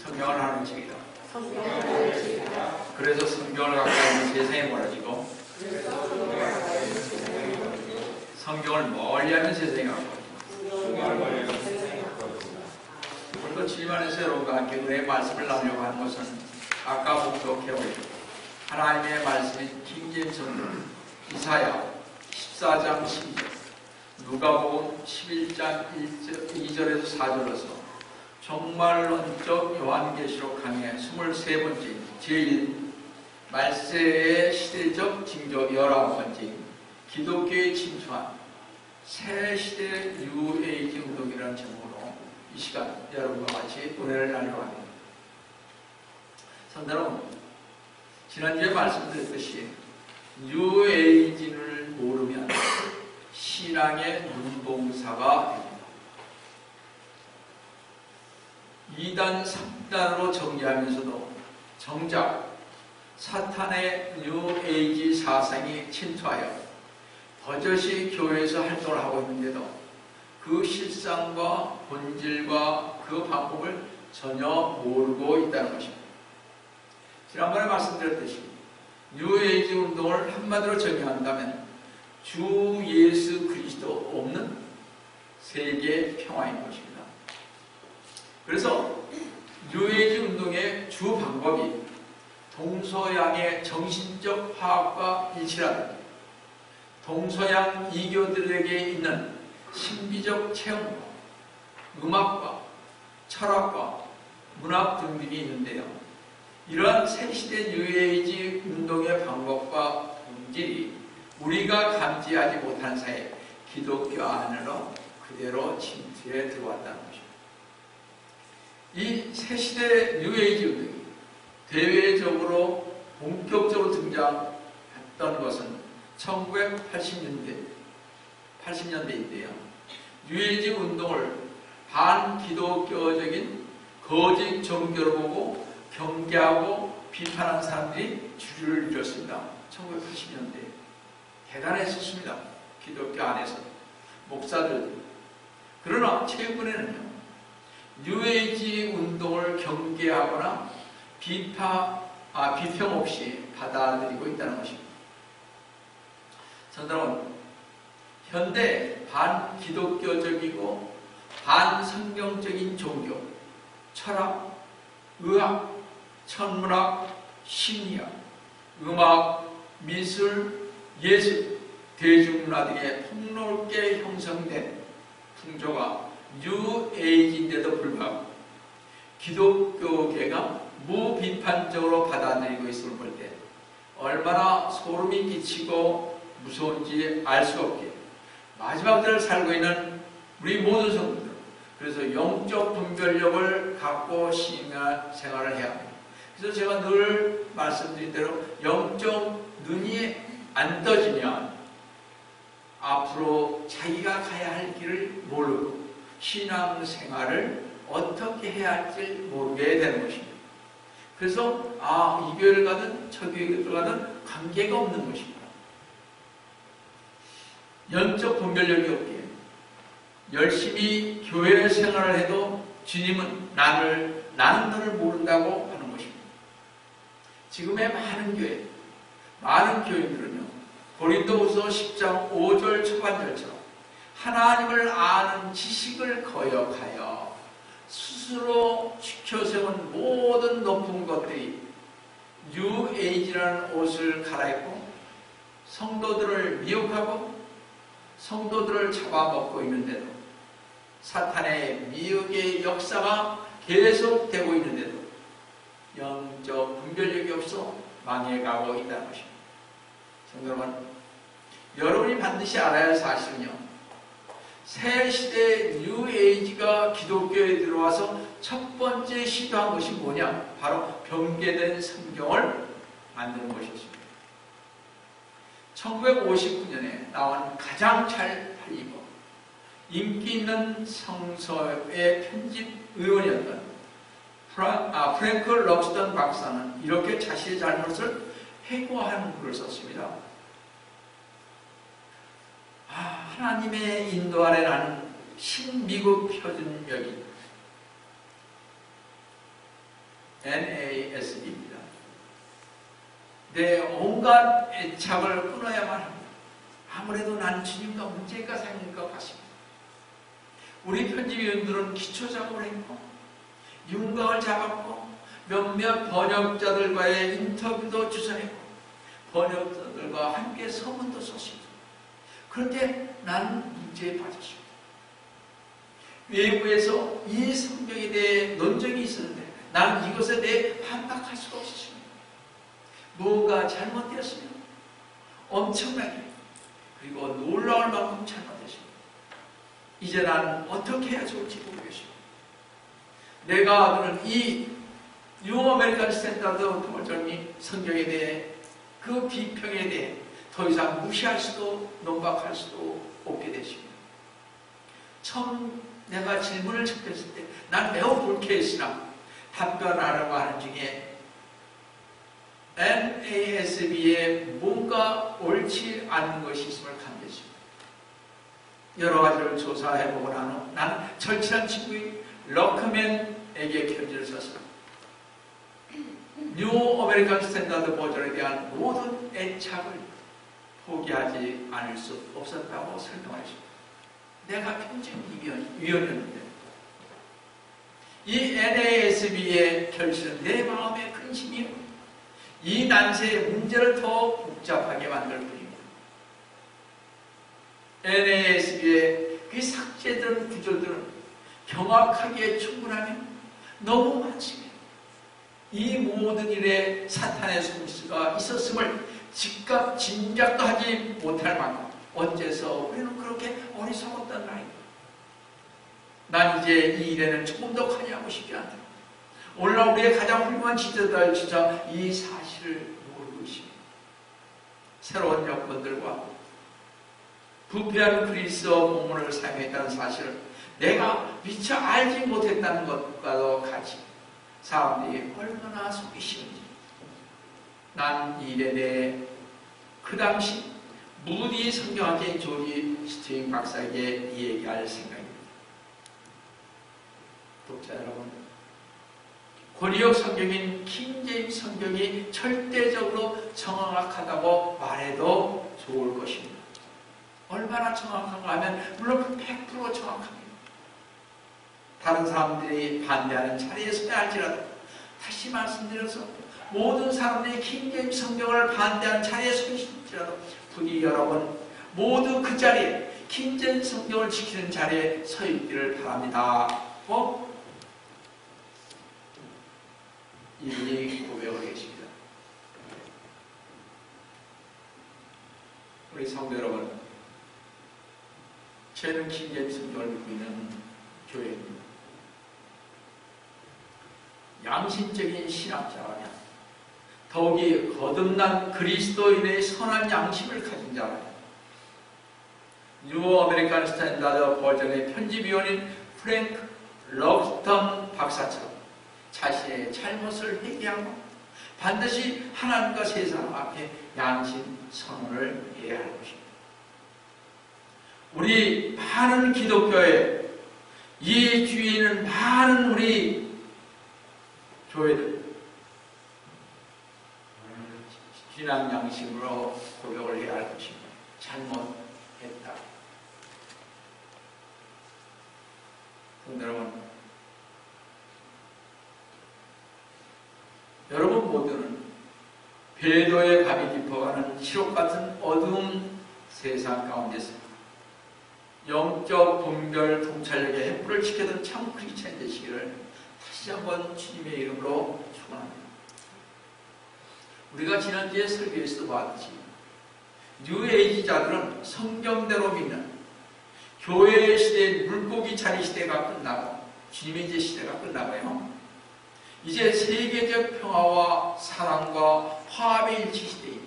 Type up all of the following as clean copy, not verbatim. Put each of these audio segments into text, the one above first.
성경을 하는 책이다. 그래서 성경을 갖고 있는 세상에 멀어지고 성경을 멀리하는 세상에 가고 오늘도 주님안에서 여러분과 함께 은혜의 말씀을 나누려고 하는 것은 아까 봉독해오신 하나님의 말씀인 킹제임스 이사야 14장 12절, 누가복음 11장 2절에서 4절에서 종말론적 요한계시록 강의 23번째 제1 말세의 시대적 징조 19번째 기독교에 침투한 새 시대 뉴에이지 운동이라는 제목으로 이 시간 여러분과 같이 은혜를 나누려고 합니다. 성도는 지난주에 말씀드렸듯이 뉴에이지를 모르면 신앙의 눈봉사가 됩니다. 2단, 3단으로 정리하면서도 정작 사탄의 뉴에이지 사상이 침투하여 버젓이 교회에서 활동을 하고 있는데도 그 실상과 본질과 그 방법을 전혀 모르고 있다는 것입니다. 지난번에 말씀드렸듯이 뉴에이지 운동을 한마디로 정의한다면 주 예수 그리스도 없는 세계 평화인 것입니다. 그래서 뉴에이지 운동의 주 방법이 동서양의 정신적 화합과 일치라는 동서양 이교들에게 있는 신비적 체험과 음악과 철학과 문학 등등이 있는데요. 이러한 새시대 뉴에이지 운동의 방법과 본질이 우리가 감지하지 못한 사이에 기독교 안으로 그대로 침투해 들어왔다는 것입니다. 이 새시대 뉴에이지 운동이 대외적으로 본격적으로 등장했던 것은 1980년대인데요. 뉴에이지 운동을 반기독교적인 거짓 종교로 보고 경계하고 비판한 사람들이 주류를 이뤘습니다. 1980년대 대단했었습니다. 기독교 안에서 목사들. 그러나 최근에는요, 뉴에이지 운동을 경계하거나 비평 없이 받아들이고 있다는 것입니다. 성도는 현대 반기독교적이고 반성경적인 종교, 철학, 의학, 천문학, 심리학, 음악, 미술, 예술, 대중문화 등의 폭넓게 형성된 풍조가 뉴에이지인데도 불구하고 기독교계가 무비판적으로 받아들이고 있음을 볼 때 얼마나 소름이 끼치고 무서운지 알 수 없게 마지막 때를 살고 있는 우리 모든 성도들, 그래서 영적 분별력을 갖고 신앙생활을 해야 합니다. 그래서 제가 늘 말씀드린 대로 영적 눈이 안 떠지면 앞으로 자기가 가야 할 길을 모르고 신앙생활을 어떻게 해야 할지 모르게 되는 것입니다. 그래서 이 교회를 가든 저 교회를 가든 관계가 없는 것입니다. 영적 분별력이 없기에 열심히 교회 생활을 해도 주님은 나는 너를 모른다고 하는 것입니다. 지금의 많은 교인들은요, 고린도후서 10장 5절 초반절처럼 하나님을 아는 지식을 거역하여 스스로 지켜세운 모든 높은 것들이 뉴에이지라는 옷을 갈아입고 성도들을 미혹하고 성도들을 잡아먹고 있는데도, 사탄의 미혹의 역사가 계속되고 있는데도 영적 분별력이 없어 망해가고 있다는 것입니다. 성도 여러분, 여러분이 반드시 알아야 할 사실은요, 새 시대 뉴에이지가 기독교에 들어와서 첫 번째 시도한 것이 뭐냐? 바로 변개된 성경을 만드는 것이었습니다. 1959년에 나온 가장 잘 팔리고 인기 있는 성서의 편집 의원이었던 프랭크 럭스턴 박사는 이렇게 자신의 잘못을 회고하는 글을 썼습니다. 하나님의 인도 아래 나는 신미국 표준역이 NASB입니다. 내 온갖 애착을 끊어야만 합니다. 아무래도 난 주님과 문제가 생길 것 같습니다. 우리 편집위원들은 기초작업을 했고 윤곽을 잡았고 몇몇 번역자들과의 인터뷰도 주선했고 번역자들과 함께 서문도 썼습니다. 그런데 나는 문제에 빠졌습니다. 외부에서 이 성경에 대해 논쟁이 있었는데 나는 이것에 대해 반박할 수가 없었습니다. 무언가 잘못되었으면 엄청나게 그리고 놀라울 만큼 잘못됐습니다. 이제 나는 어떻게 해야 좋을지 모르겠습니다. 내가 그는 이 뉴 아메리칸 스탠다드 버전이 성경에 대해 그 비평에 대해 더 이상 무시할 수도 논박할 수도 없게 됐습니다. 처음 내가 질문을 접했을 때 난 매우 불쾌했으나 답변하려고 하는 중에 NASB에 뭔가 옳지 않은 것이 있음을 감지했습니다. 여러 가지를 조사해보고 난 후 나는 절친한 친구인 럭크맨에게 편지를 썼습니다. 뉴 아메리칸 스탠다드 버전에 대한 모든 애착을 포기하지 않을 수 없었다고 설명하였습니다. 내가 편집위원이었는데 이 NASB의 결실은 내 마음의 근심이요 이 난세의 문제를 더 복잡하게 만들 뿐입니다. NASB의 그 삭제된 구절들은 경악하기에 충분하면 너무 많습니다. 이 모든 일에 사탄의 솜씨가 있었음을 즉각 짐작도 하지 못할 만큼 어째서 우리는 그렇게 어리석었단 말입니다. 난 이제 이 일에는 조금 더 관여하고 싶지 않다. 오늘날 우리의 가장 훌륭한 지도자들 진짜 이 사실을 모르고 있습니다. 새로운 여건들과 부패한 그리스어 본문을 사용했다는 사실을 내가 미처 알지 못했다는 것과도 같이 사람들이 얼마나 속이 시는지 난 이 일에 대해 그 당시 무디 성경학자인 조지 스트링 박사에게 얘기할 생각입니다. 독자 여러분, 고리역 성경인 킹제임스 성경이 절대적으로 정확하다고 말해도 좋을 것입니다. 얼마나 정확한가 하면 물론 100% 정확합니다. 다른 사람들이 반대하는 자리에 서야 할지라도 다시 말씀드려서 모든 사람들이 킹제임스 성경을 반대하는 자리에 서실지라도 부디 여러분 모두 그 자리에 킹제임스 성경을 지키는 자리에 서 있기를 바랍니다. 이분이 고백을 계십니다. 우리 성도 여러분, 저는 킹제임스 성경을 믿고 있는 교회입니다. 양심적인 신학자라면 더욱이 거듭난 그리스도인의 선한 양심을 가진 자라면 뉴 아메리칸 스탠다드 버전의 편집위원인 프랭크 럭스턴 박사처럼 자신의 잘못을 회개하고 반드시 하나님과 세상 앞에 양심 선언을 해야 할 것입니다. 우리 많은 기독교에 이 뒤에 있는 많은 우리 교회들 신앙 양심으로 고백을 해야 할 것입니다. 잘못했다. 여러분 모두는 배도의 감이 깊어가는 칠흑 같은 어두운 세상 가운데서 영적 분별 통찰력의 횃불을 지켜던 참 크리스찬 되시기를 다시 한번 주님의 이름으로 축원합니다. 우리가 지난주에 설교에서도 봤듯이 뉴에이지자들은 성경대로 믿는 교회의 시대의 물고기 자리 시대가 끝나고 주님의 이제 시대가 끝나고요. 이제 세계적 평화와 사랑과 화합의 일치 시대인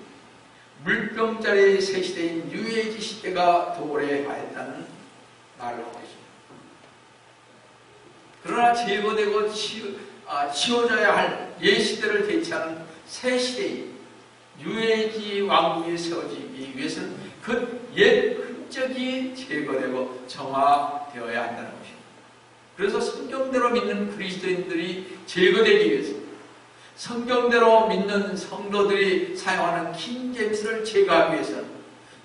물병자리의 새 시대인 뉴에이지 시대가 도래하였다는 말을 하고 있습니다. 그러나 제거되고 치워져야 할 옛 시대를 대체하는 새 시대인 뉴에이지 왕국이 세워지기 위해서는 그 옛 흔적이 제거되고 정화되어야 한다는 것입니다. 그래서 성경대로 믿는 그리스도인들이 제거되기 위해서 성경대로 믿는 성도들이 사용하는 킹제임스를 제거하기 위해서는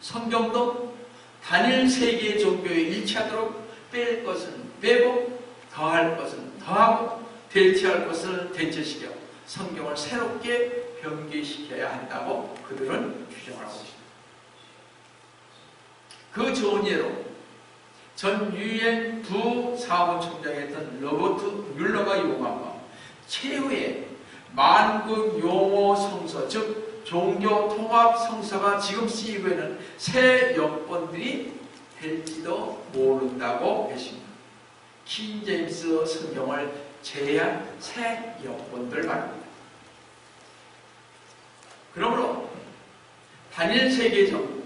성경도 단일 세계의 종교에 일치하도록 뺄 것은 빼고 더할 것은 더하고 대체할 것을 대체시켜 성경을 새롭게 변개시켜야 한다고 그들은 주장을 하고 있습니다. 그 좋은 예로 전 유엔 부사무총장이었던 로버트 뮬러가 요구한 최후의 만국 용어 성서, 즉 종교 통합 성서가 지금 쓰이고 있는 새 여권들이 될지도 모른다고 했습니다. 킹제임스 성경을 제외한 새 여권들 말입니다. 그러므로 단일 세계 종교,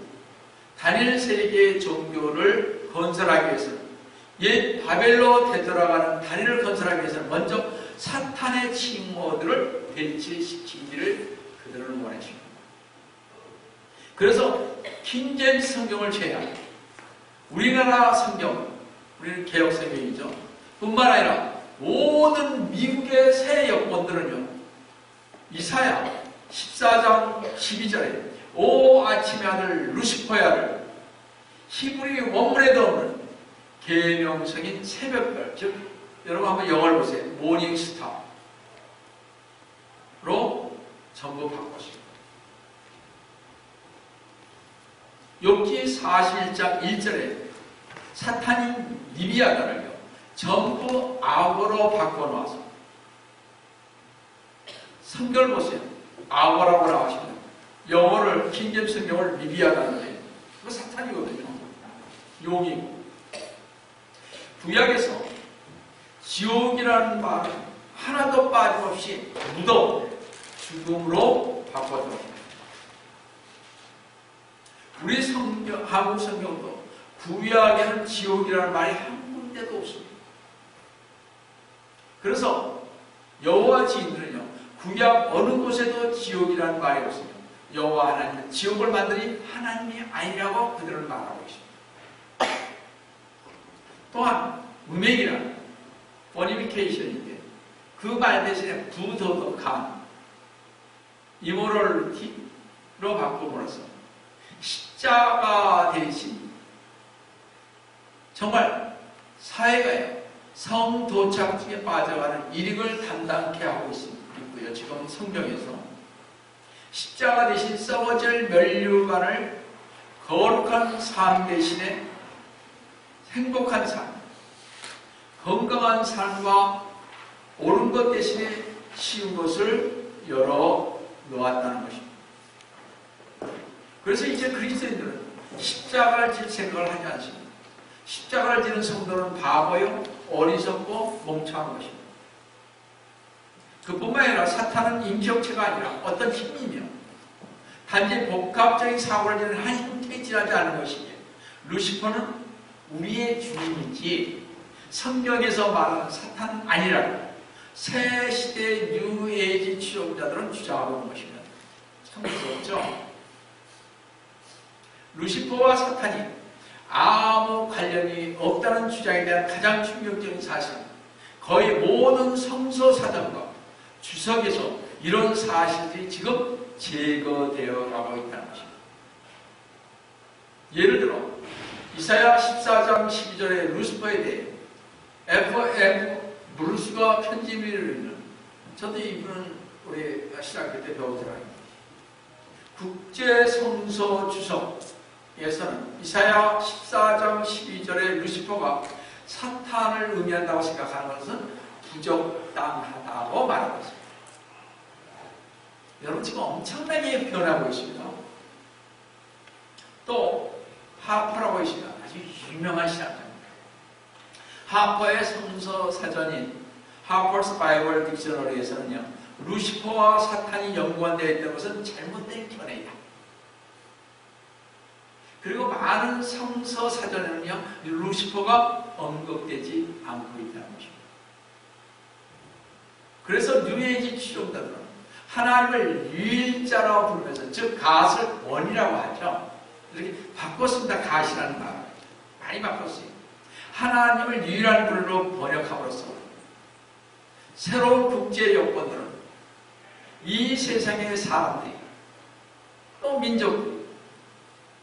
단일 세계 종교를 건설하기 위해서는 옛 바벨로 되돌아가는 단일을 건설하기 위해서는 먼저 사탄의 칭호들을 배치시키기를 그들은 원했습니다. 그래서 킹제임스 성경을 제외한 우리나라 성경, 우리는 개혁 성경이죠. 뿐만 아니라 모든 미국의 새 여권들은요, 이사야 14장 12절에 오 아침의 아들 루시퍼의 아들, 히브리 원문에도 없는 계명성인 새벽별, 즉 여러분 한번 영어를 보세요. 모닝스타로 전부 바꿨습니다. 욥기 41장 1절에 사탄인 니비아단을요 전부 악어로 바꿔놓아서 성경을 보세요. 악어라고 나오십니다. 영어를 킹제임스 성경을 니비아단으로 해요. 그거 사탄이거든요. 용이고. 구약에서 지옥이라는 말은 하나도 빠짐없이 무덤, 죽음으로 바꿔줬습니다. 우리 성경, 한국 성경도 구약에는 지옥이라는 말이 한 군데도 없습니다. 그래서 여호와 지인들은요, 구약 어느 곳에도 지옥이라는 말이 없습니다. 여호와 하나님은 지옥을 만드니 하나님이 아니라고 그들은 말하고 있습니다. 또한 음행이란 포니피케이션인데 그 말 대신에 부도덕함, 이모럴티로 바꿈으로써 십자가 대신 정말 사회가요 성도착증에 빠져가는 일익을 담당케 하고 있고요. 지금 성경에서 십자가 대신 썩어질 면류관을 거룩한 삶 대신에 행복한 삶, 건강한 삶과 옳은 것 대신에 쉬운 것을 열어 놓았다는 것입니다. 그래서 이제 그리스도인들은 십자가를 질 생각을 하지 않습니다. 십자가를 지는 성도는 바보요, 어리석고 멍청한 것입니다. 그뿐만 아니라 사탄은 인격체가 아니라 어떤 힘이며 단지 복합적인 사고를 지는 한 형태에 지나지 않은 것이기에 루시퍼는 우리의 주인이지 성경에서 말하는 사탄은 아니라고 새 시대 뉴에이지 추종자들은 주장하고 있는 것입니다. 참 무섭죠? 루시퍼와 사탄이 아무 관련이 없다는 주장에 대한 가장 충격적인 사실은 거의 모든 성서사전과 주석에서 이런 사실들이 지금 제거되어 가고 있다는 것입니다. 예를 들어 이사야 14장 12절의 루시퍼에 대해 F.M. 브루스가 편집을 읽는, 저도 이분은 우리 신학교 때 배운 사람입니다. 국제성서 주석에서는 이사야 14장 12절의 루시퍼가 사탄을 의미한다고 생각하는 것은 부적당하다고 말하고 있습니다. 여러분 지금 엄청나게 변하고 있습니다. 또 하퍼라고 있습니다. 아주 유명한 신학자입니다. 하퍼의 성서 사전인 하퍼스 바이블 딕셔너리에서는요, 루시퍼와 사탄이 연관되어 있다는 것은 잘못된 견해이다. 그리고 많은 성서 사전에는요, 루시퍼가 언급되지 않고 있다는 것입니다. 그래서 뉴에이지 추종자들은 하나님을 유일자라고 부르면서, 즉 가스를 원이라고 하죠. 이렇게 바꿨습니다. 가시라는 말 많이 바꿨어요. 하나님을 유일한 분으로 번역함으로써 새로운 국제 여권들은 이 세상의 사람들이 또 민족들이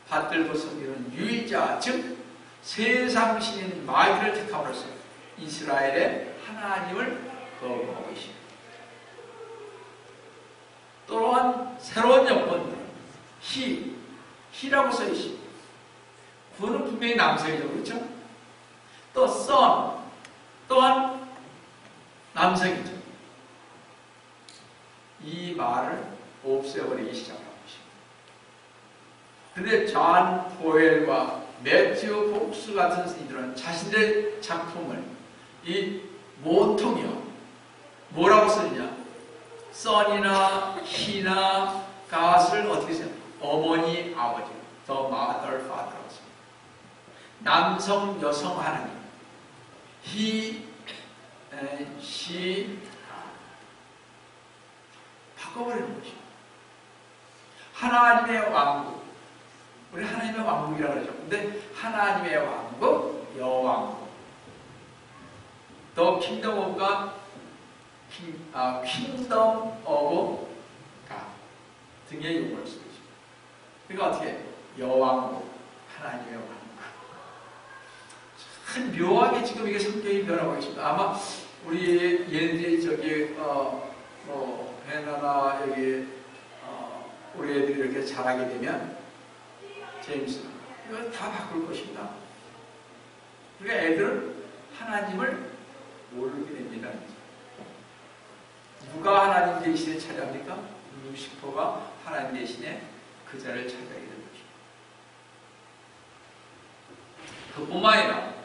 받들고 섬기는 유일자, 즉 세상 신인 마귀를 택함으로써 이스라엘의 하나님을 거부하고 있습니다. 또한 새로운 여건들은 히라고 써 있습니다. 그거는 분명히 남성이죠. 그렇죠? 또 son 또한 남성이죠. 이 말을 없애버리기 시작하고 있습니다. 그런데 존 포웰과 매튜 폭스 같은 이들은 자신들의 작품을 이 모통이요 뭐라고 쓰느냐, son이나 he나 god을 어떻게 써요? 어머니, 아버지, the mother, father라고 씁니다. 남성, 여성 하나님, he, she, 바꿔버리는 것입니다. 하나님의 왕국, 우리 하나님의 왕국이라고 그러죠. 근데 하나님의 왕국, 여왕국, the kingdom of God, kingdom of God 등의 용어를 쓰고 있습니다. 그러니까 어떻게 여왕국, 하나님의 왕국. 참 묘하게 지금 이게 성격이 변하고 있습니다. 아마 우리 얘네들이 저기 베나나 여기 우리 애들이 이렇게 자라게 되면 제임스 이거 다 바꿀 것입니다. 그러니까 애들은 하나님을 모르게 됩니다. 누가 하나님 대신에 차지합니까? 루시퍼가 하나님 대신에 그 자리를 차지하게 되는 것입니다. 그뿐만 아니라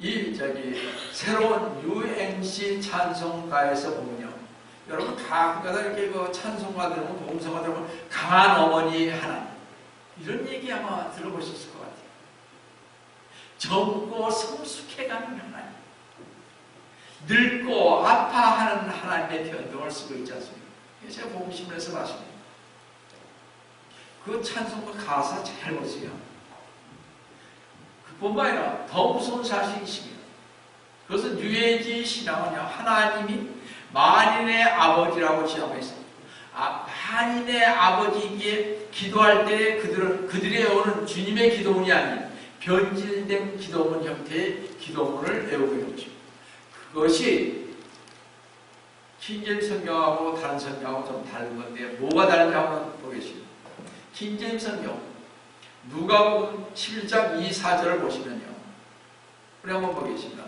이 새로운 UMC 찬송가에서 보면요, 여러분 가끔가다 이렇게 그 찬송가 들으면 봉성가 들으면 강한 어머니 하나님 이런 얘기 아마 들어보셨을 것 같아요. 젊고 성숙해가는 하나님, 늙고 아파하는 하나님의 변동을 쓰고 있지 않습니까? 제가 복음신문에서 봤습니다. 그 찬송가 가사 잘 보세요. 그뿐만 아니라 더 무서운 사실이 있습니다. 그것은 뉴에이지 신앙은요, 하나님이 만인의 아버지라고 지정하고 있습니다. 만인의 아버지에게 기도할 때 그들의 오는 주님의 기도문이 아닌 변질된 기도문 형태의 기도문을 외우고 있는 것입니다. 그것이 킹제임스 성경하고 다른 성경하고 좀 다른 건데 뭐가 다른지 한번 보겠습니다. 킹제임스 성경 누가복음 11장 2, 4절을 보시면요, 우리 한번 보겠습니다.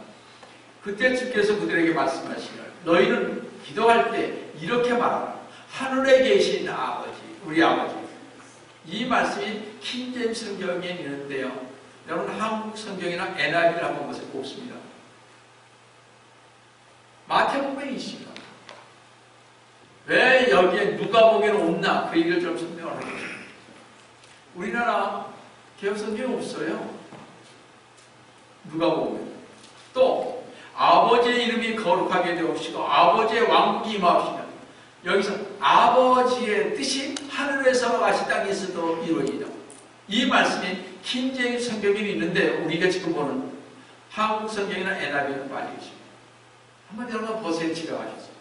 그때 주께서 그들에게 말씀하시기를 너희는 기도할 때 이렇게 말하라. 하늘에 계신 아버지, 우리 아버지. 이 말씀이 킹제임스 성경에 있는데요, 여러분 한국 성경이나 NIV를 한번 보세요. 없습니다. 마태복음에 있습니다. 왜 여기에 누가복음에는 없나? 그 얘기를 좀 설명을 하겠습니다. 우리나라 개혁성경이 없어요. 누가복음에. 또 아버지의 이름이 거룩하게 되옵시고 아버지의 왕국이 임하옵시며, 여기서 아버지의 뜻이 하늘에서 같이 땅에서도 이루어지다. 이 말씀이 킹제임스 성경에 있는데 우리가 지금 보는 한국 성경이나 NIV는 빠져 있습니다. 한번 여러분 보세요. 지나가셨어요.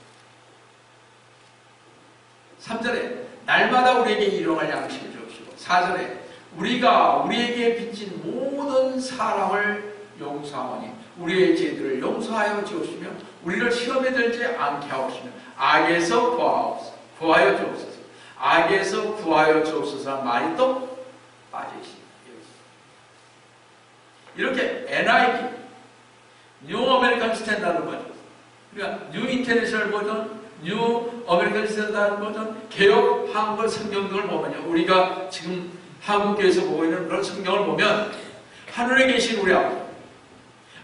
3절에 날마다 우리에게 일용할 양식을 주옵시고, 4절에 우리가 우리에게 빚진 모든 사람을 용서하오니 우리의 죄들을 용서하여 주옵시며 우리를 시험에 들지 않게 하옵시며 악에서 구하여 주옵소서. 악에서 구하여 주옵소서라는 말이 또 빠져 있습니다. 이렇게 NIV, 뉴 아메리칸 스탠다드 버전, 그러니까 뉴 인터내셔널 버전, 뉴 아메리칸 스탠다드 버전, 개혁 한글 성경들을 보면요, 우리가 지금 한국교회에서 보고 있는 그런 성경을 보면 하늘에 계신 우리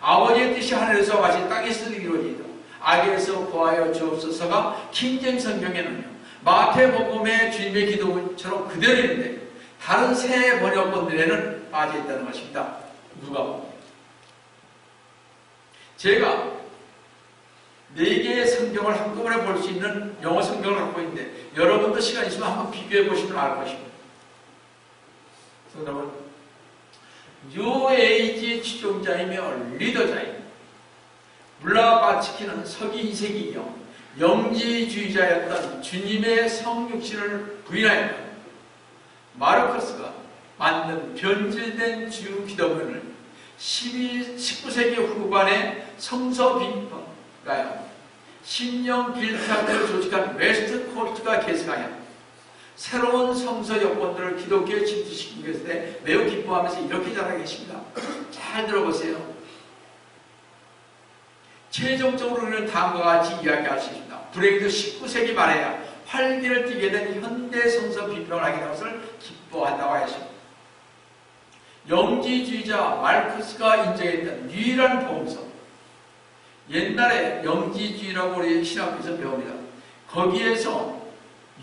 아버지의 뜻이 하늘에서 같이 땅에서 이루어지다. 악에서 구하여 주옵소서가 킹제임스 성경에는요, 마태복음의 주님의 기도처럼 그대로 있는데 다른 새 번역본들에는 빠져 있다는 것입니다. 누가복음. 제가 4개의 성경을 한꺼번에 볼 수 있는 영어 성경을 갖고 있는데 여러분도 시간 있으면 한번 비교해 보시면 알 것입니다. 성경은 뉴에이지 추종자이며 리더자이며 블라바츠키는 서기 2세기경 영지주의자였던 주님의 성육신을 부인하였다. 마르크스가 만든 변질된 주유 기도문을 19세기 후반에 성서 비평가요 신령 길타를 조직한 웨스트 코스트가 개성하여 새로운 성서 여건들을 기독교에 침투시킨 것에 매우 기뻐하면서 이렇게 잘하고 계십니다. 잘 들어보세요. 최종적으로 우리는 다음과 같이 이야기할 수 있습니다. 브레이크도 19세기 말에야 활기를 띠게 된 현대 성서 비평을 하게 된 것을 기뻐한다고 하십니다. 영지주의자 마르크스가 인정했던 유일한 복음서, 옛날에 영지주의라고 우리 신학교에서 배웁니다. 거기에서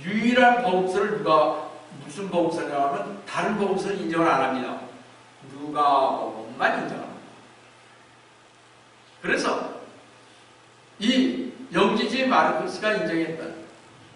유일한 복음서를 누가 무슨 복음서냐고 하면 다른 복음서는 인정을 안 합니다. 누가복음만 인정합니다. 그래서 이 영지주의 마르크스가 인정했던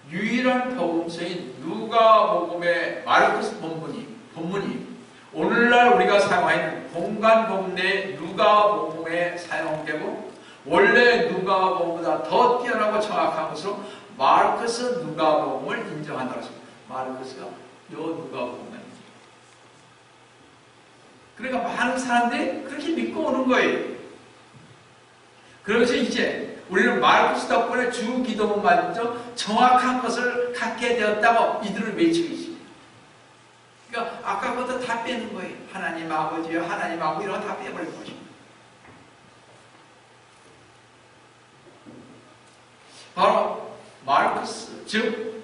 유일한 복음서인 누가복음의 마르크스 본문이 오늘날 우리가 사용하는 공간복음 내 누가복음에 사용되고 원래 누가복음보다 더 뛰어나고 정확한 것으로 마르크스 누가복음을 인정한다고 했습니다. 마르크스가 요 누가복음을 그러니까 많은 사람들이 그렇게 믿고 오는 거예요. 그래서 이제 우리는 마르크스 덕분에 주 기도문마저 정확한 것을 갖게 되었다고 이들을 외치고 있습니다. 그러니까 아까부터 다 빼는 거예요. 하나님 아버지요, 하나님 아버지 이런 거 다 빼버린 것입니다. 바로 마르크스, 즉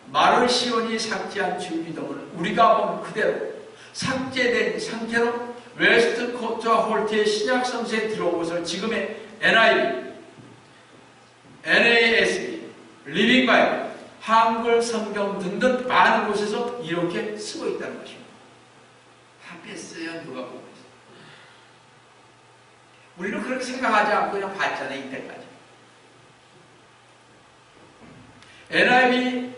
마르시온이 삭제한 주기도문을 우리가 본 그대로 삭제된 상태로 웨스트 코트와 홀트의 신약 성서에 들어온 것을 지금의 NIV, NASB, 리빙 바이블, 한글 성경 등등 많은 곳에서 이렇게 쓰고 있다는 것입니다. 다 뺐어요. 누가 보고 있어요. 우리는 그렇게 생각하지 않고 그냥 봤잖아요. 이때까지. NIV,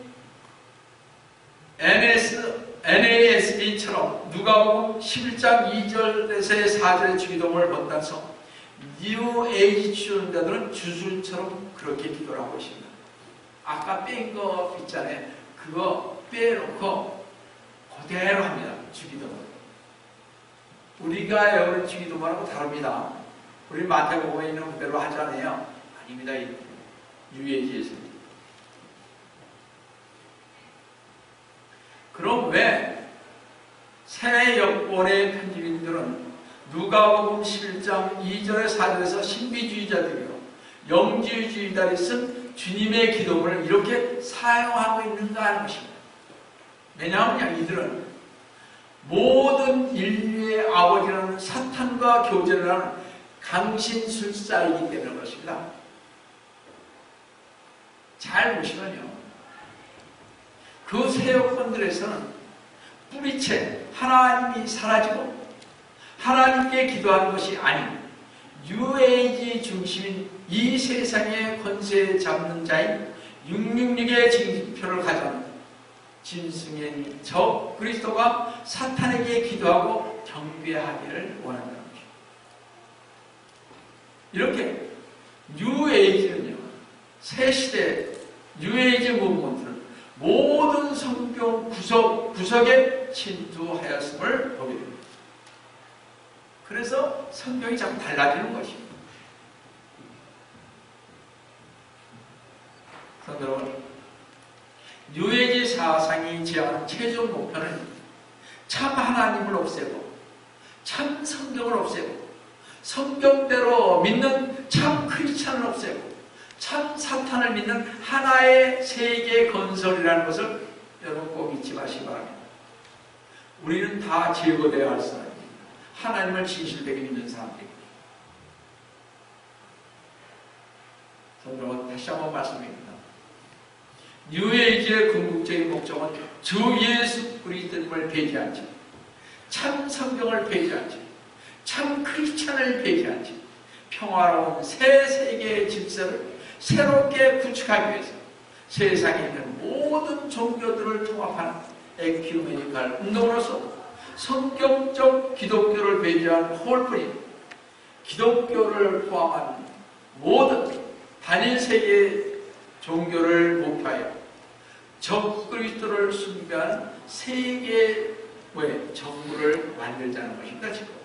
NASB처럼 누가복음 11장 2절에서의 4절의 주기도문을 본다서 뉴 에이지 주전자들은 주술처럼 그렇게 기도를 하고 있습니다. 아까 뺀 거 있잖아요. 그거 빼놓고 그대로 합니다. 주기도문. 우리가 외우는 주기도문하고 다릅니다. 우리 마태복음에 있는 그대로 하잖아요. 아닙니다. 뉴 에이지에서는. 그럼 왜 새 여권의 편집인들은 누가복음 11장 2절에 4절에서 신비주의자들이요 영지주의자들이 쓴 주님의 기도문을 이렇게 사용하고 있는가 하는 것입니다. 왜냐하면 이들은 모든 인류의 아버지라는 사탄과 교제를 하는 강신술사이기 때문에 그렇습니다. 잘 보시면요. 그 새 여권들에서는 뿌리채 하나님이 사라지고 하나님께 기도하는 것이 아닌 뉴에이지 중심인 이 세상의 권세 잡는 자인 666의 징표를 가져온 짐승인 저 그리스도가 사탄에게 기도하고 경배하기를 원한다는 것입니다. 이렇게 뉴에이지는요, 새 시대 뉴에이지 무브먼트는 모든 성경 구석에 침투하였음을 보게 됩니다. 그래서 성경이 자꾸 달라지는 것입니다. 성도 여러분, 뉴에이지 사상이 제안한 최종 목표는 참 하나님을 없애고 참 성경을 없애고 성경대로 믿는 참 크리스찬을 없애고 참 사탄을 믿는 하나의 세계 건설이라는 것을 여러분 꼭 잊지 마시기 바랍니다. 우리는 다 제거되어야 할 사람입니다. 하나님을 진실되게 믿는 사람들입니다. 여러분 다시 한번 말씀드립니다. 뉴에이지의 궁극적인 목적은 주 예수 그리스도님을 배제한 채, 참 성경을 배제한 채, 참 크리스찬을 배제한 채 평화로운 새 세계의 질서를 새롭게 구축하기 위해서 세상에 있는 모든 종교들을 통합하는 에큐메니칼 운동으로서 성경적 기독교를 배제한 홀뿐인 기독교를 포함한 모든 단일 세계의 종교를 목표하여 적그리스도를 숭배하는 세계의 정부를 만들자는 것입니다. 지금.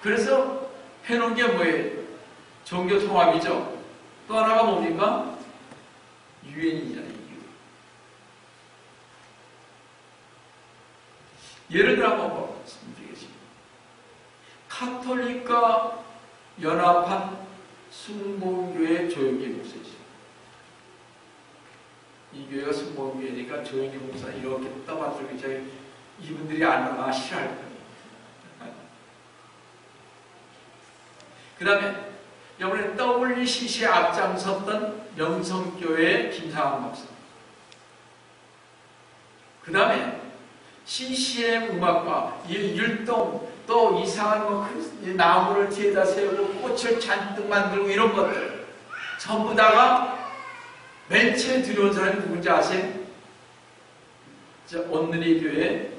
그래서 해놓은 게 뭐예요? 종교 통합이죠. 또 하나가 뭡니까? 유엔이잖아요. 예를 들어 한번 말씀드리겠습니다. 카톨릭과 연합한 순복음교회 조영기 목사이죠. 이 교회가 순복음교회니까 조영기 목사 이렇게 떠받들고 이분들이 안 싫어할 거예요. 그 다음에 이번에 WCC에 앞장섰던 명성교회 김상환 목사. 그 다음에 CCM 음악과 율동 또 이상한 나무를 뒤에다 세우고 꽃을 잔뜩 만들고 이런 것들 전부 다가 맨 처음에 들어온 사람이 누군지 아세요? 온누리 교회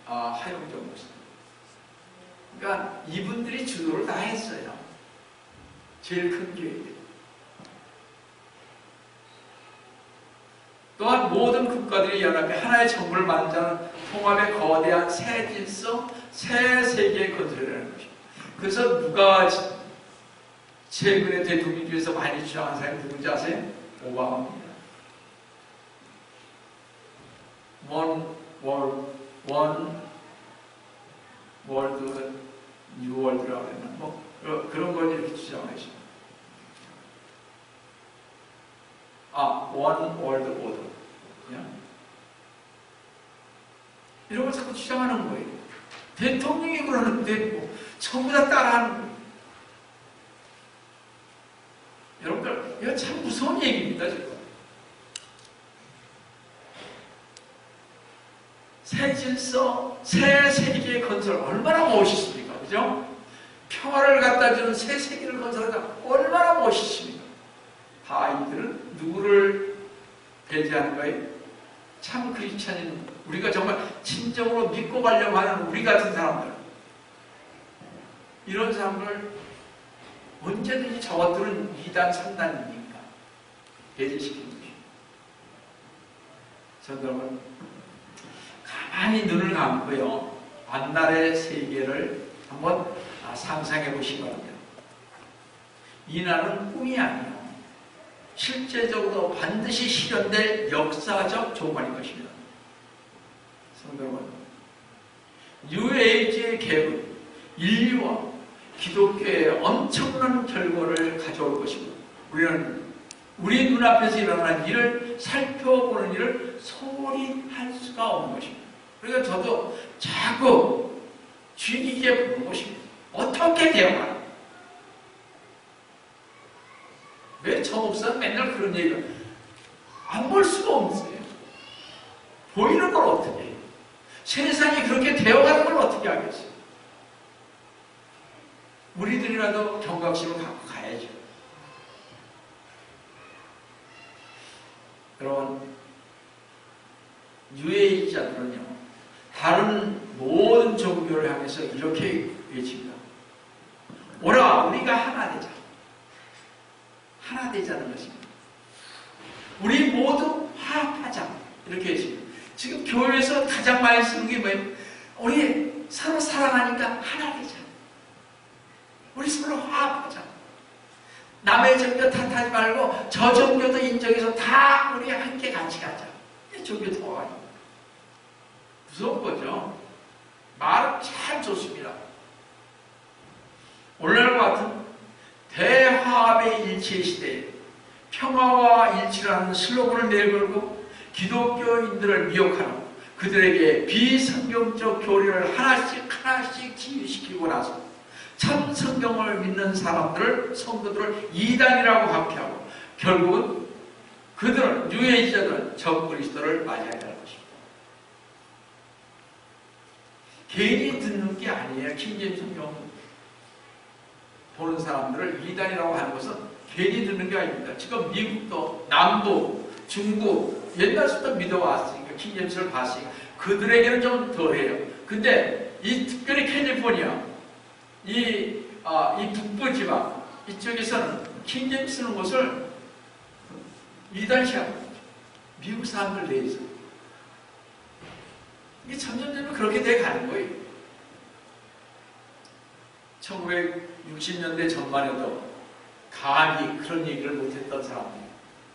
하용정 목사. 그러니까 이분들이 주도를 다 했어요. 제일 큰 교회들. 또한 모든 국가들이 연합해 하나의 정부를 만드는 통합의 거대한 새 질서, 새 세계의 건설이라는 것입니다. 그래서 누가 최근에 대통령 중에서 많이 주장한 사람이 누군지 아세요? 오바마입니다. 월드, 뉴 월드라고 했나? 그런 걸 이렇게 주장하십니다. 원 월드 오더. 이런 걸 자꾸 주장하는 거예요. 대통령이 그러는데 전부 다 따라하는 거예요. 여러분들, 이거 참 무서운 얘기입니다, 지금. 새 질서, 새 세계의 건설, 얼마나 멋있습니까? 그죠? 평화를 갖다 주는 새 세계를 건설하다 얼마나 멋있습니까? 다 이들은 누구를 배제하는 거예요? 참 크리스찬인, 우리가 정말 진정으로 믿고 가려고 하는 우리 같은 사람들. 이런 사람들 언제든지 저것들은 2단, 3단이니까 배제시키는 것입니다. 저는 가만히 눈을 감고요, 만날의 세계를 한번 상상해 보시기 바랍니다. 이 날은 꿈이 아니에요. 실제적으로 반드시 실현될 역사적 조건인 것입니다. 성도 여러분, 뉴에이지의 개혁은 인류와 기독교의 엄청난 결과를 가져올 것입니다. 우리는 우리 눈앞에서 일어나는 일을 살펴보는 일을 소홀히 할 수가 없는 것입니다. 그러니까 저도 자꾸 주의 깊게 보는 것입니다. 어떻게 대응하나? 왜 저 목사는 맨날 그런 얘기를 안 볼 수가 없어요. 보이는 걸 어떻게 해요? 세상이 그렇게 되어가는 걸 어떻게 하겠어요? 우리들이라도 경각심을 갖고 가야죠. 여러분, 유해이자들은요, 다른 모든 종교를 향해서 이렇게 외칩니다. 오라, 우리가 하나 되자. 하나 되자는 것입니다. 우리 모두 화합하자. 이렇게 외칩니다. 지금 교회에서 가장 많이 쓰는 게 뭐예요? 우리 서로 사랑하니까 하나 되자. 우리 서로 화합하자. 남의 종교 탓하지 말고 저 종교도 인정해서 다 우리 함께 같이 가자. 이 종교 통합이 무서운 거죠. 말은 참 좋습니다. 오늘날과 같은 대화합의 일치의 시대에 평화와 일치라는 슬로건을 내걸고 기독교인들을 미혹하는 그들에게 비성경적 교리를 하나씩 치유시키고 나서 참 성경을 믿는 사람들을, 성도들을 이단이라고 합해하고 결국은 그들은, 뉴에이지자들은 적그리스도를 맞이해야 할 것입니다. 괜히 듣는 게 아니에요. 킹제임스 성경 보는 사람들을 이단이라고 하는 것은 괜히 듣는 게 아닙니다. 지금 미국도 남부, 중부 옛날부터 믿어왔으니까 킹제임스를 봤으니까 그들에게는 좀 덜해요. 근데 이 특별히 캘리포니아 이 북부 지방 이쪽에서는 킹제임스 쓰는 것을 이단시하고 미국 사람들 내에서 이게 점점 그렇게 돼 가는 거예요. 1960년대 전만 해도 감히 그런 얘기를 못했던 사람들이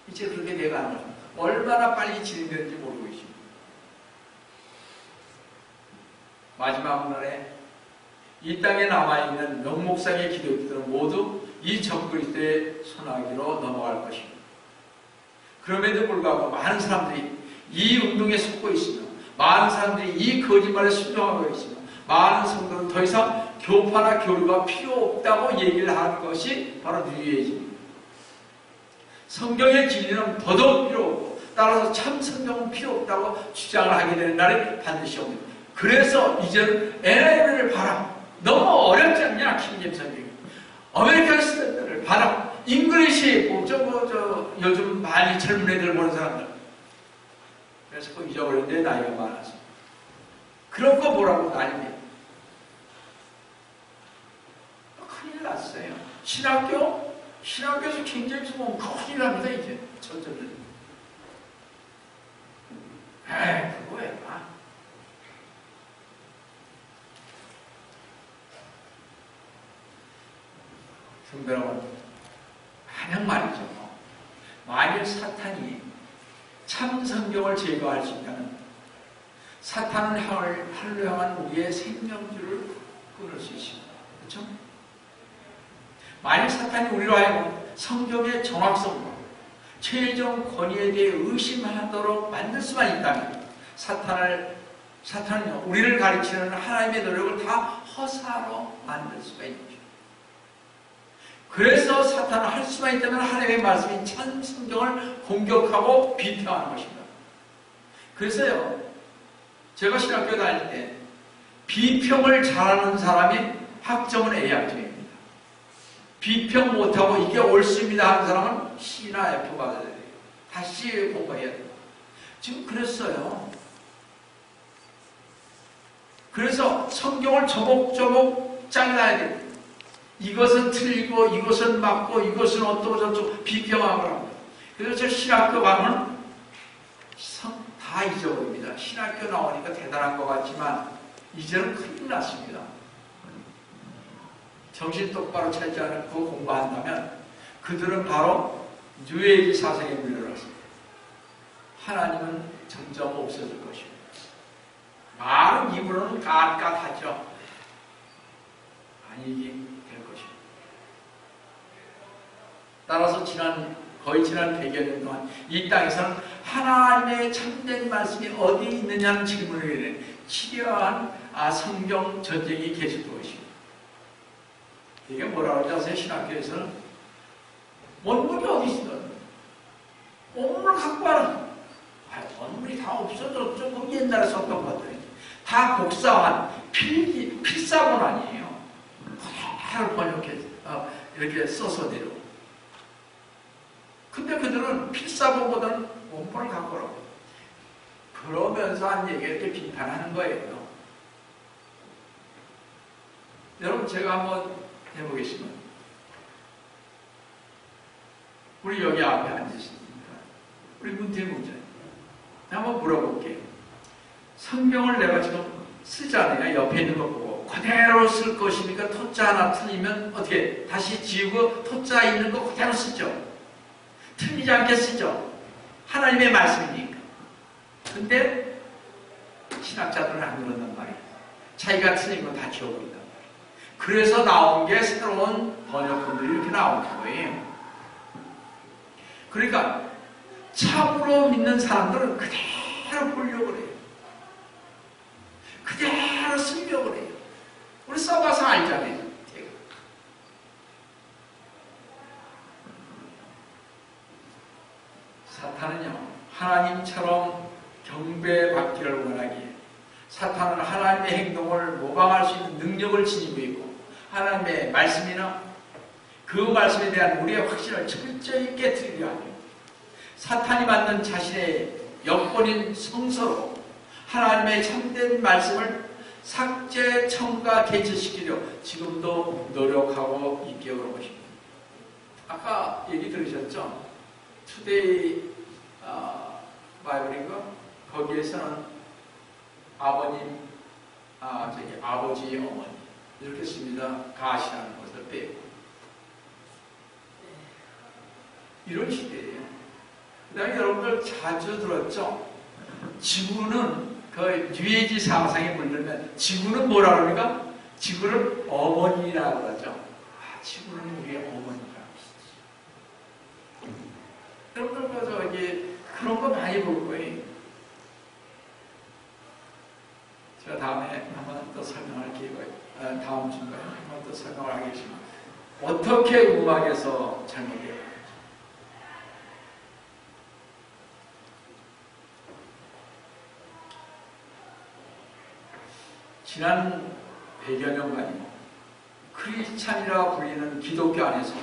이제 그렇게 돼 가는 거예요. 얼마나 빨리 진행되는지 모르고 있습니다. 마지막 날에 이 땅에 남아있는 명목상의 기독교들은 모두 이 적그리스도의 손아귀로 넘어갈 것입니다. 그럼에도 불구하고 많은 사람들이 이 운동에 속고 있으며 많은 사람들이 이 거짓말에 순종하고 있으며 많은 성도는 더 이상 교파나 교류가 필요 없다고 얘기를 하는 것이 바로 뉴에이지입니다. 성경의 진리는 더더욱 필요 없고 따라서 참 성경은 필요 없다고 주장을 하게 되는 날이 반드시 옵니다. 그래서 이제는 NIV를 봐라. 너무 어렵지 않냐, 킹제임스 성경이. 아메리칸 스탠더드를 봐라. 잉글리시, 요즘 많이 젊은 애들 보는 사람들. 그래서 그거 잊어버렸는데 나이가 많아서. 그런 거 보라고 난리야. 큰일 났어요. 신학교에서 킹제임스 보면 큰일 납니다, 이제. 천천히. 에이, 그거 왜 봐. 성도 여러분, 만약 말이죠. 만일 사탄이 참 성경을 제거할 수 있다면 사탄은 하늘로 향한 우리의 생명줄을 끊을 수 있습니다. 그렇죠? 만일 사탄이 우리로 하여금 성경의 정확성과 최종 권위에 대해 의심하도록 만들 수만 있다면 사탄은요, 우리를 가르치는 하나님의 노력을 다 허사로 만들 수가 있는 거죠. 그래서 사탄은 할 수만 있다면 하나님의 말씀인 참 성경을 공격하고 비평하는 것입니다. 그래서요, 제가 신학교 다닐 때 비평을 잘하는 사람이 학점은 A학점입니다. 비평 못하고 이게 옳습니다 하는 사람은 C나 F 받아야 돼요. 다시 공부해야 돼요. 지금 그랬어요. 그래서 성경을 조목조목 잘라야 돼요. 이것은 틀리고 이것은 맞고 이것은 어떻고 저쩌고 비평하고. 그래서 저 신학교 가면 다 잊어버립니다. 신학교 나오니까 대단한 것 같지만 이제는 큰일 났습니다. 정신 똑바로 차리지 않고 공부한다면 그들은 바로 뉴에이지 사상에 물려났습니다. 하나님은 점점 없어질 것입니다. 말은 입으로는 갓갓하죠. 아니기 될 것입니다. 따라서 거의 지난 100여 년 동안 이 땅에서는 하나님의 참된 말씀이 어디 있느냐는 질문을 해야 치료한 성경 전쟁이 계속되고 있습니다. 이게 뭐라고 하죠? 아세요? 신학교에서는 원문이 어디 있어? 원문을 갖고 와라. 원문이 다 없어졌죠. 조금 옛날에 썼던 것들이 다 복사한 필사본 아니에요. 그대로 번역해 이렇게 써서 내려. 근데 그들은 필사본보다는 원본을 갖고 오라고. 그러면서 한 얘기를 이렇게 비판하는 거예요. 여러분, 제가 한번 해보겠습니다. 우리 여기 앞에 앉으십니까? 우리 문태일 목사님. 한번 물어볼게요. 성경을 내가 지금 쓰잖아요. 옆에 있는 거 보고. 그대로 쓸 것이니까 토자 하나 틀리면 어떻게 다시 지우고 토자 있는 거 그대로 쓰죠. 틀리지 않게 쓰죠. 하나님의 말씀이니까. 근데 신학자들은 안 그런단 말이에요. 자기가 틀린 건 다 지워버린단 말이에요. 그래서 나온 게 새로운 번역본들이 이렇게 나오는 거예요. 그러니까 참으로 믿는 사람들은 그대로 보려고 그래요. 그대로 쓰려고 그래요. 우리 써봐서 알잖아요. 사탄은요, 하나님처럼 경배받기를 원하기에 사탄은 하나님의 행동을 모방할 수 있는 능력을 지니고 있고 하나님의 말씀이나 그 말씀에 대한 우리의 확신을 철저히 깨뜨리려 하며 사탄이 만든 자신의 여건인 성서로 하나님의 참된 말씀을 삭제, 첨가, 개체시키려 지금도 노력하고 있게 그런 것입니다. 아까 얘기 들으셨죠? 투데이 바이블인가? 거기에서는 아버님, 아버지, 어머니 이렇게 씁니다. 가시라는 것을 빼고 이런 시대예요. 그 다음에 여러분들 자주 들었죠? 지구는 그 뉴에이지 사상에 물들면 지구는 뭐라 그럽니까? 지구를 어머니라고 그러죠. 지구는 우리의 어머니라고. 여러분들 저기 그런 거 많이 볼 거예요. 제가 다음에 한번 또 설명할 기회가 다음 주인가요? 한번 또 설명을 하겠지만 어떻게 음악에서 잘못돼요? 지난 100여 년간이요. 크리스찬이라 불리는 기독교 안에서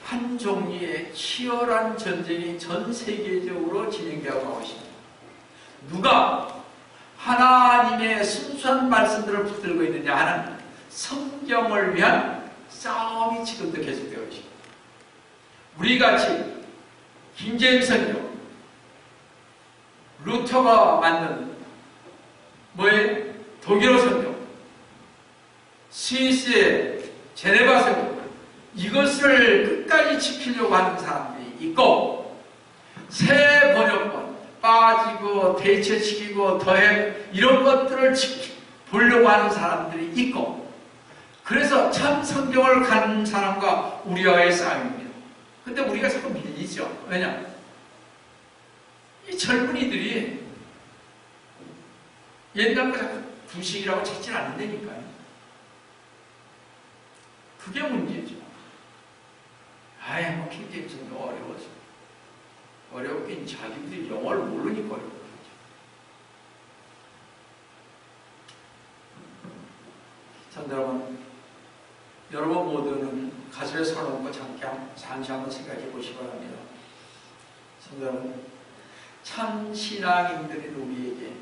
한 종류의 치열한 전쟁이 전 세계적으로 진행되어 가고 있습니다. 누가 하나님의 순수한 말씀들을 붙들고 있느냐 하는 성경을 위한 싸움이 지금도 계속되어 있습니다. 우리같이 김제임 성경, 루터가 만든 독일어 성경, 스위스의 제네바 성경, 이것을 끝까지 지키려고 하는 사람들이 있고, 새 번역본 빠지고 대체시키고 더해 이런 것들을 보려고 하는 사람들이 있고, 그래서 참 성경을 가는 사람과 우리와의 싸움입니다. 근데 우리가 자꾸 밀리죠. 왜냐? 이 젊은이들이 옛날과 자꾸 구식이라고 찾지 않는다니까요. 그게 문제죠. 뭐 킹제임스 어려워서. 어렵긴 자기들이 영어를 모르니까 어려운 거죠. 자, 여러분 모두는 가슴에 손을 얹고 잠시 한번 생각해 보시기 바랍니다. 여러분, 참 신앙인들인 우리에게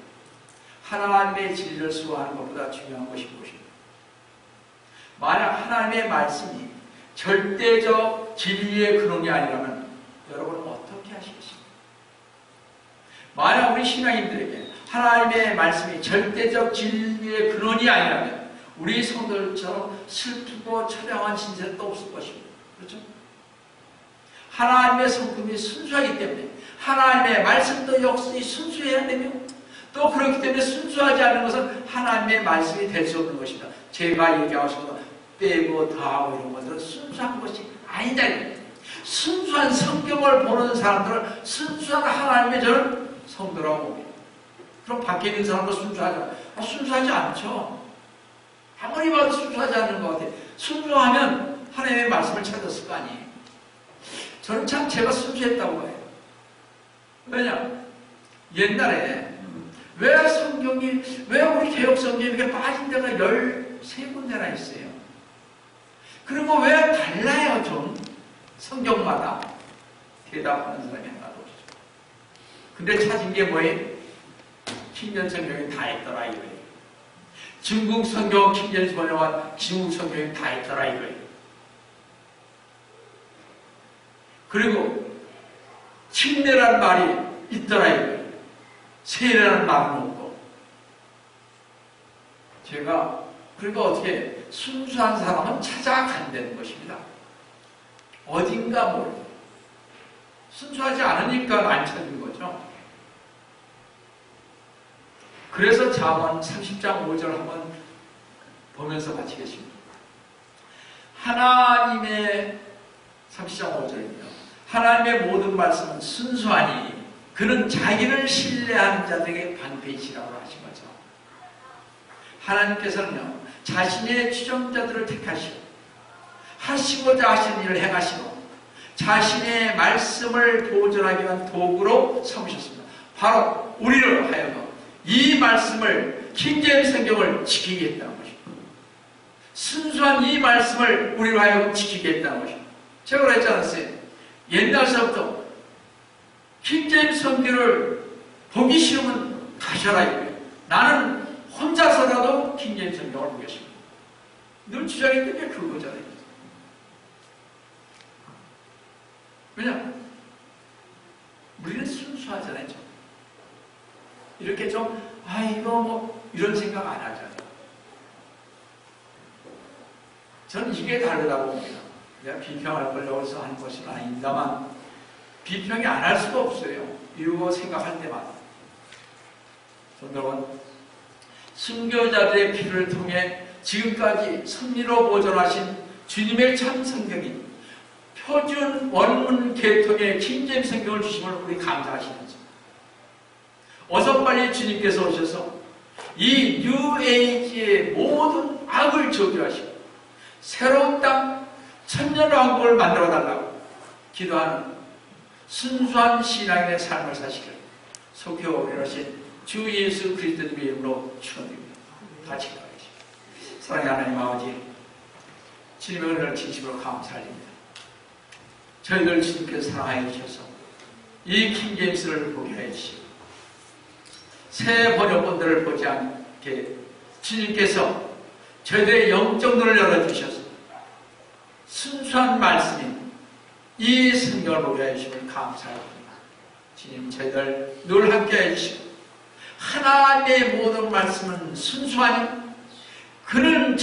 하나님의 진리를 수호하는 것보다 중요한 것이 무엇입니까? 만약 하나님의 말씀이 절대적 진리의 근원이 아니라면 여러분은 어떻게 하시겠습니까? 만약 우리 신앙인들에게 하나님의 말씀이 절대적 진리의 근원이 아니라면 우리 성도들처럼 슬프고 처량한 신세는 또 없을 것입니다. 그렇죠? 하나님의 성품이 순수하기 때문에 하나님의 말씀도 역시 순수해야 되며 또 그렇기 때문에 순수하지 않은 것은 하나님의 말씀이 될 수 없는 것입니다. 제가 얘기하셔서 빼고 더하고 이런 것들은 순수한 것이 아니다. 순수한 성경을 보는 사람들은 순수한 하나님의 저는 성도라고 봅니다. 그럼 밖에 있는 사람도 순수하지 않죠. 아무리 봐도 순수하지 않는 것 같아요. 순수하면 하나님의 말씀을 찾았을 거 아니에요. 저는 참 제가 순수했다고 봐요. 왜냐? 옛날에 왜 우리 개혁 성경이 이렇게 빠진 데가 13군데나 있어요. 그리고 왜 달라요, 좀? 성경마다. 대답하는 사람이 하나도 없죠. 근데 찾은 게 뭐예요? 킹전 성경이 다 있더라, 이거예요. 중국 성경, 킹전 번역한 중국 성경이 다 있더라, 이거예요. 그리고 침례라는 말이 있더라, 이거예요. 세례라는 말은 없고. 그러니까 어떻게 순수한 사람은 찾아간다는 것입니다. 어딘가 모르고. 순수하지 않으니까 안 찾는 거죠. 그래서 잠언 30장 5절 한번 보면서 마치겠습니다. 하나님의 30장 5절입니다. 하나님의 모든 말씀은 순수하니 그는 자기를 신뢰하는 자들에게 방패이시라고 하신 거죠. 하나님께서는요, 자신의 추종자들을 택하시고 하시고자 하신 일을 행하시고 자신의 말씀을 보존하기 위한 도구로 삼으셨습니다. 바로 우리를 하여금 이 말씀을 킹제임스 성경을 지키게 했다는 것입니다. 순수한 이 말씀을 우리로 하여금 지키게 했다는 것입니다. 제가 그랬지 않았어요? 옛날서부터 킹제임스 성경을 보기 싫으면 가셔라 이거예요. 나는 혼자서라도 킹제임스 성경을 보겠습니다. 늘 주장했던 게 그거잖아요. 왜냐? 우리는 순수하잖아요. 좀. 이렇게 좀 이거 뭐 이런 생각 안 하잖아요. 저는 이게 다르다고 봅니다. 내가 비평할 걸 여기서 하는 것은 아닙니다만 비평이 안 할 수가 없어요. 이러고 생각할 때마다. 여러분, 순교자들의 피를 통해 지금까지 승리로 보존하신 주님의 참 성경인 표준 원문 계통의 킹제임스 성경을 주심을 우리 감사하시면서 어서 빨리 주님께서 오셔서 이 뉴에이지의 모든 악을 저주하시고 새로운 땅 천년왕국을 만들어 달라고 기도하는 순수한 신앙인의 삶을 사시길 속히 오려하신 주 예수 그리스도님의 이름으로 축원드립니다. 같이 기도하겠습니다. 사랑하는 하나님 아버지, 주님의 은혜를 진심으로 감사드립니다. 저희들 주님께서 사랑하여 주셔서 이 킹제임스를 보게 하여 주시고 새 번역본들을 보지 않게 주님께서 저희들의 영적 눈을 열어주셔서 순수한 말씀인 이 성경을 보게 하여 주시면 감사합니다. 주님, 저희들 늘 함께 해주시고 하나님의 모든 말씀은 순수하니 그는